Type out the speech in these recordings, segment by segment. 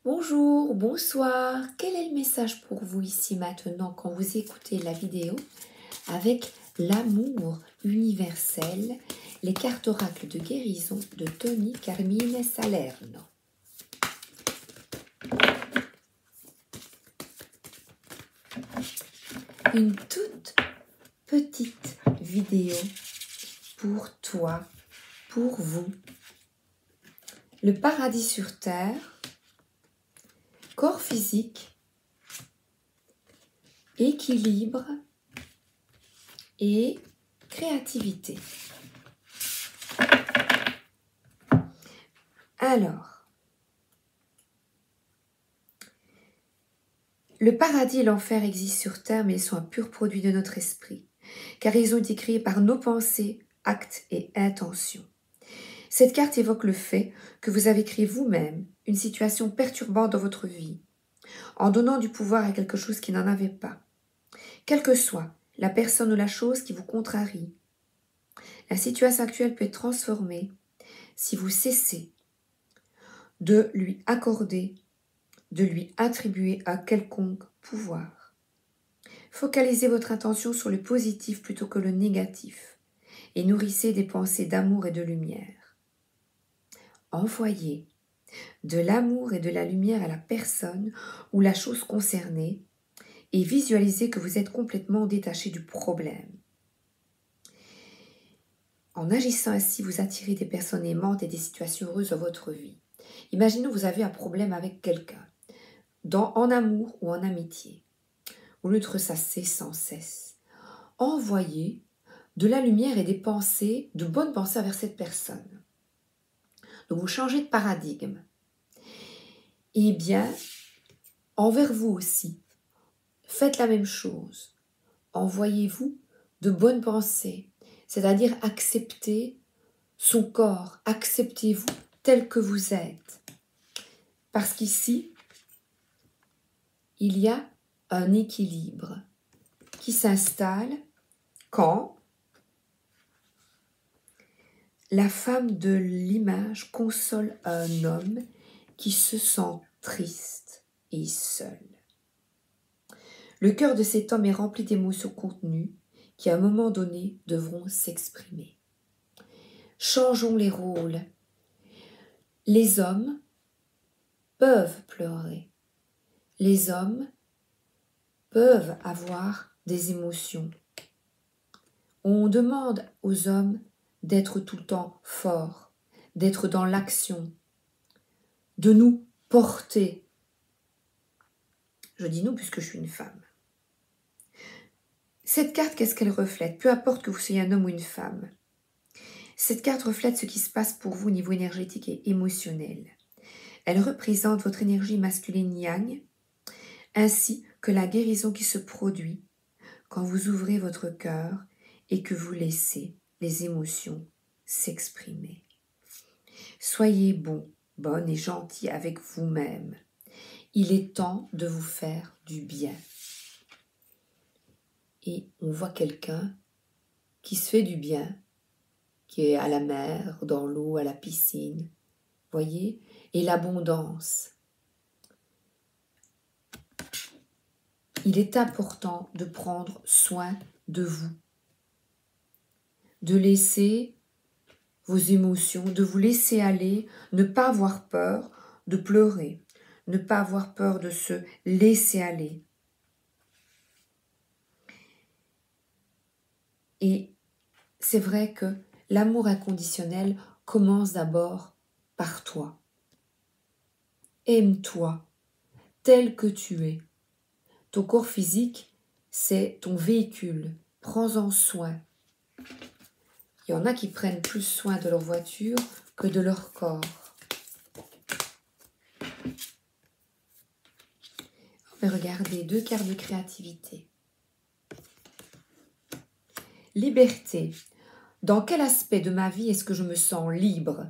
Bonjour, bonsoir, quel est le message pour vous ici maintenant quand vous écoutez la vidéo avec l'amour universel, les cartes oracles de guérison de Tony Carmine Salerno. Une toute petite vidéo pour toi, pour vous. Le paradis sur terre, corps physique, équilibre et créativité. Alors, le paradis et l'enfer existent sur terre, mais ils sont un pur produit de notre esprit, car ils ont été créés par nos pensées, actes et intentions. Cette carte évoque le fait que vous avez créé vous-même une situation perturbante dans votre vie, en donnant du pouvoir à quelque chose qui n'en avait pas. Quelle que soit la personne ou la chose qui vous contrarie, la situation actuelle peut être transformée si vous cessez de lui accorder, de lui attribuer un quelconque pouvoir. Focalisez votre attention sur le positif plutôt que le négatif et nourrissez des pensées d'amour et de lumière. Envoyez de l'amour et de la lumière à la personne ou la chose concernée et visualisez que vous êtes complètement détaché du problème. En agissant ainsi, vous attirez des personnes aimantes et des situations heureuses dans votre vie. Imaginez que vous avez un problème avec quelqu'un, en amour ou en amitié. Au lieu de ressasser sans cesse, envoyez de la lumière et des pensées, de bonnes pensées vers cette personne. Donc vous changez de paradigme. Eh bien, envers vous aussi, faites la même chose. Envoyez-vous de bonnes pensées, c'est-à-dire acceptez son corps, acceptez-vous tel que vous êtes. Parce qu'ici, il y a un équilibre qui s'installe quand la femme de l'image console un homme qui se sent triste et seul. Le cœur de cet homme est rempli d'émotions contenues qui, à un moment donné, devront s'exprimer. Changeons les rôles. Les hommes peuvent pleurer. Les hommes peuvent avoir des émotions. On demande aux hommes d'être tout le temps forts, d'être dans l'action, de nous porter. Je dis nous puisque je suis une femme. Cette carte, qu'est-ce qu'elle reflète? Peu importe que vous soyez un homme ou une femme. Cette carte reflète ce qui se passe pour vous au niveau énergétique et émotionnel. Elle représente votre énergie masculine yang, ainsi que la guérison qui se produit quand vous ouvrez votre cœur et que vous laissez les émotions s'exprimer. Soyez bon, bonne et gentil avec vous-même. Il est temps de vous faire du bien. Et on voit quelqu'un qui se fait du bien, qui est à la mer, dans l'eau, à la piscine. Voyez? Et l'abondance. Il est important de prendre soin de vous, de laisser vos émotions, de vous laisser aller, ne pas avoir peur de pleurer, ne pas avoir peur de se laisser aller. Et c'est vrai que l'amour inconditionnel commence d'abord par toi. Aime-toi tel que tu es. Ton corps physique, c'est ton véhicule. Prends-en soin. Il y en a qui prennent plus soin de leur voiture que de leur corps. On va regarder 2 cartes de créativité. Liberté. Dans quel aspect de ma vie est-ce que je me sens libre?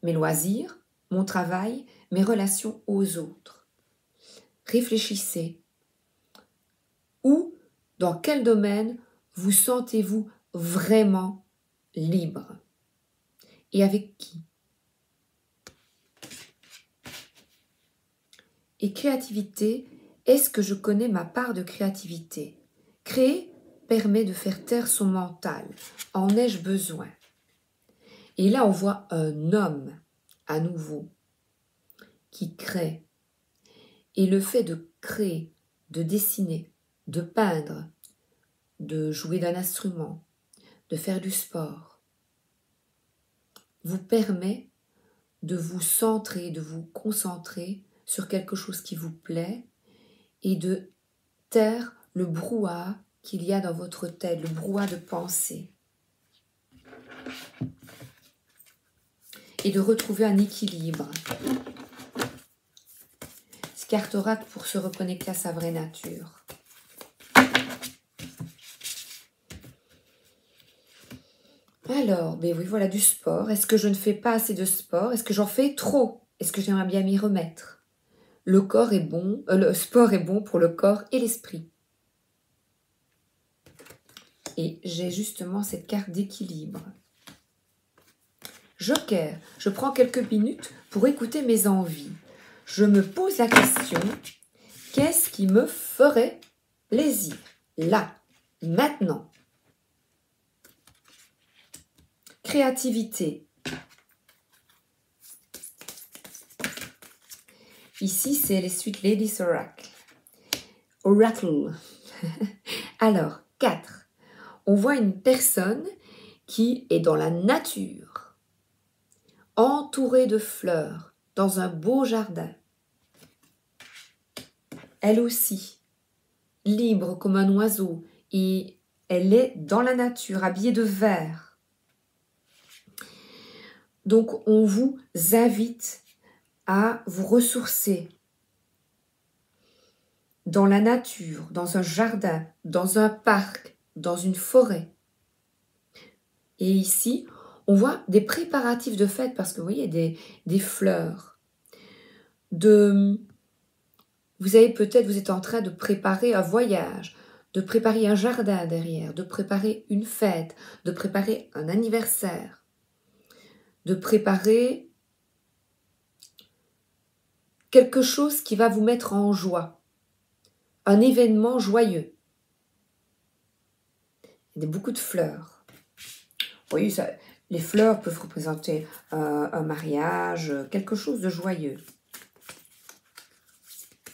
Mes loisirs, mon travail, mes relations aux autres. Réfléchissez. Ou dans quel domaine vous sentez-vous vraiment libre? Et avec qui? Et créativité, est-ce que je connais ma part de créativité? Créer permet de faire taire son mental. En ai-je besoin? Et là, on voit un homme, à nouveau, qui crée. Et le fait de créer, de dessiner, de peindre, de jouer d'un instrument, de faire du sport, vous permet de vous centrer, de vous concentrer sur quelque chose qui vous plaît et de taire le brouhaha qu'il y a dans votre tête, le brouhaha de pensée. Et de retrouver un équilibre. Carte oracle pour se reconnecter à sa vraie nature. Alors, ben oui, voilà du sport. Est-ce que je ne fais pas assez de sport? Est-ce que j'en fais trop? Est-ce que j'aimerais bien m'y remettre? Le corps est bon, le sport est bon pour le corps et l'esprit. Et j'ai justement cette carte d'équilibre. Joker, je prends quelques minutes pour écouter mes envies. Je me pose la question, qu'est-ce qui me ferait plaisir? Là, maintenant. Créativité. Ici, c'est les suites Ladies Oracle. Oracle. Alors, 4. On voit une personne qui est dans la nature, entourée de fleurs, dans un beau jardin. Elle aussi, libre comme un oiseau, et elle est dans la nature, habillée de vert. Donc, on vous invite à vous ressourcer dans la nature, dans un jardin, dans un parc, dans une forêt. Et ici, on voit des préparatifs de fête parce que vous voyez des fleurs. Vous avez peut-être, vous êtes en train de préparer un voyage, de préparer un jardin derrière, de préparer une fête, de préparer un anniversaire, de préparer quelque chose qui va vous mettre en joie, un événement joyeux. Il y a beaucoup de fleurs. Oui, les fleurs peuvent représenter un mariage, quelque chose de joyeux.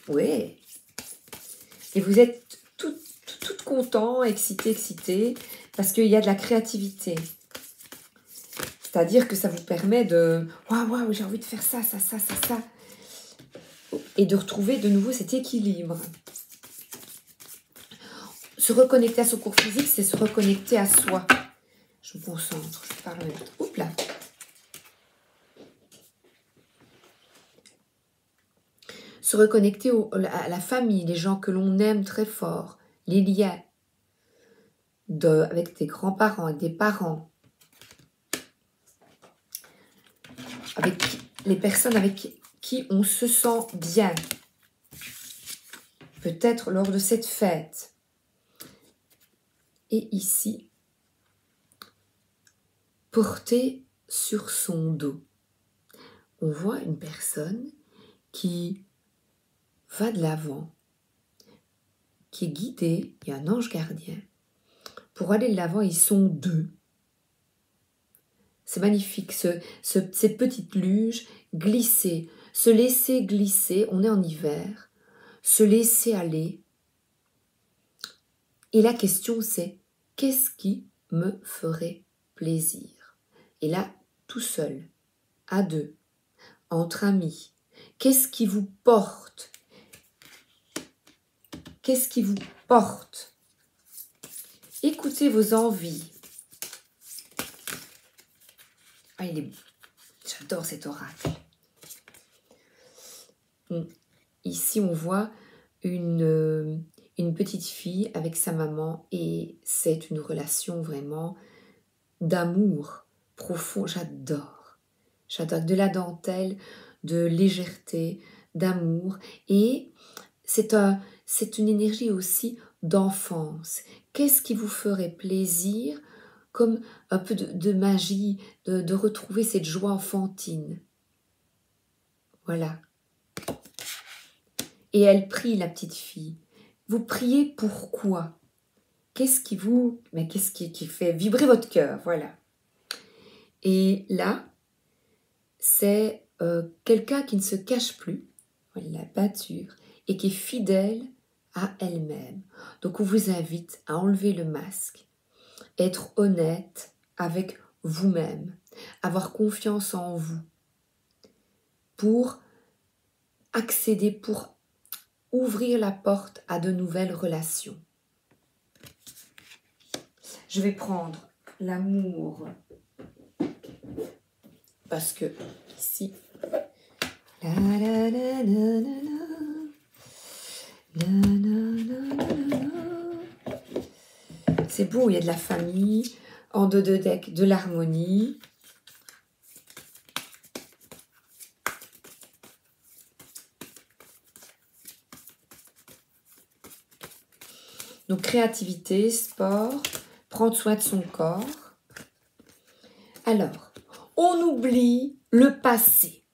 Oui. Et vous êtes tout content, excité, parce qu'il y a de la créativité. C'est-à-dire que ça vous permet de « Waouh, j'ai envie de faire ça. » Et de retrouver de nouveau cet équilibre. Se reconnecter à son corps physique, c'est se reconnecter à soi. Je me concentre, je parle. Oups là. Se reconnecter à la famille, les gens que l'on aime très fort, les liens avec des grands-parents, avec des parents, avec les personnes avec qui on se sent bien. Peut-être lors de cette fête. Et ici, porter sur son dos. On voit une personne qui va de l'avant, qui est guidée, il y a un ange gardien. Pour aller de l'avant, ils sont 2. C'est magnifique, cette petite luge, glisser, se laisser glisser, on est en hiver, se laisser aller. Et la question c'est, qu'est-ce qui me ferait plaisir? Et là, tout seul, à 2, entre amis, qu'est-ce qui vous porte? Qu'est-ce qui vous porte? Écoutez vos envies. Ah, il est beau. J'adore cet oracle. Ici, on voit une petite fille avec sa maman et c'est une relation vraiment d'amour profond. J'adore. J'adore de la dentelle, de légèreté, d'amour et c'est une énergie aussi d'enfance. Qu'est-ce qui vous ferait plaisir, comme un peu de magie, de retrouver cette joie enfantine? Voilà. Et elle prie, la petite fille. Vous priez pourquoi? Qu'est-ce qui fait vibrer votre cœur? Voilà. Et là, c'est quelqu'un qui ne se cache plus, voilà, la peinture, et qui est fidèle à elle-même. Donc on vous invite à enlever le masque, être honnête avec vous-même, avoir confiance en vous, pour accéder, pour ouvrir la porte à de nouvelles relations. Je vais prendre l'amour, parce que ici, c'est beau, il y a de la famille, en deux decks, de l'harmonie. Donc créativité, sport, prendre soin de son corps. Alors, on oublie le passé,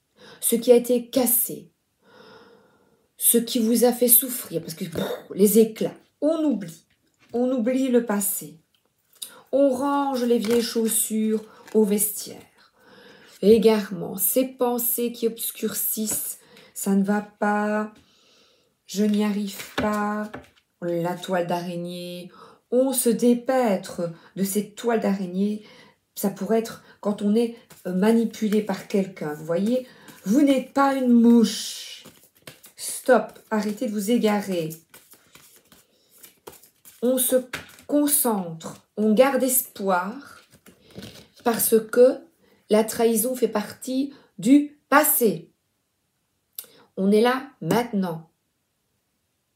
ce qui a été cassé, ce qui vous a fait souffrir, parce que les éclats, on oublie le passé. On range les vieilles chaussures au vestiaire. Égarement, ces pensées qui obscurcissent, ça ne va pas, je n'y arrive pas, la toile d'araignée, on se dépêtre de cette toile d'araignée. Ça pourrait être quand on est manipulé par quelqu'un. Vous voyez, vous n'êtes pas une mouche. Stop, arrêtez de vous égarer. On se concentre, on garde espoir parce que la trahison fait partie du passé. On est là maintenant.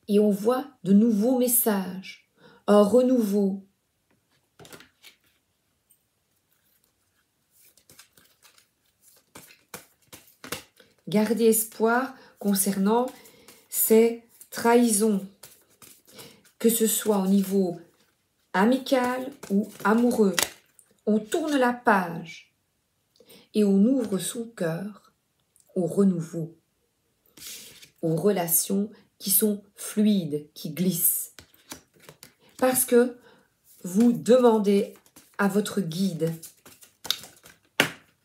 Et on voit de nouveaux messages, un renouveau. Gardez espoir concernant ces trahisons, que ce soit au niveau amical ou amoureux. On tourne la page et on ouvre son cœur au renouveau, aux relations qui sont fluides, qui glissent. Parce que vous demandez à votre guide,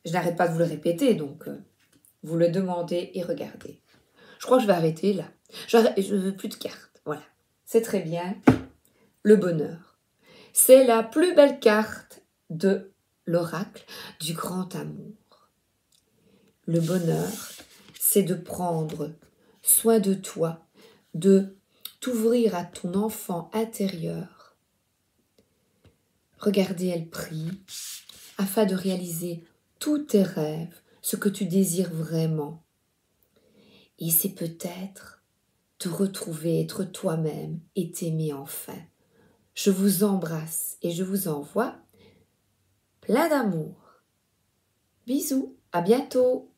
je n'arrête pas de vous le répéter, donc vous le demandez et regardez. Je crois que je vais arrêter là. Je ne veux plus de cartes. Voilà. C'est très bien. Le bonheur. C'est la plus belle carte de l'oracle du grand amour. Le bonheur, c'est de prendre soin de toi, de t'ouvrir à ton enfant intérieur. Regardez, elle prie, afin de réaliser tous tes rêves, ce que tu désires vraiment. Et c'est peut-être te retrouver, être toi-même et t'aimer enfin. Je vous embrasse et je vous envoie plein d'amour. Bisous, à bientôt.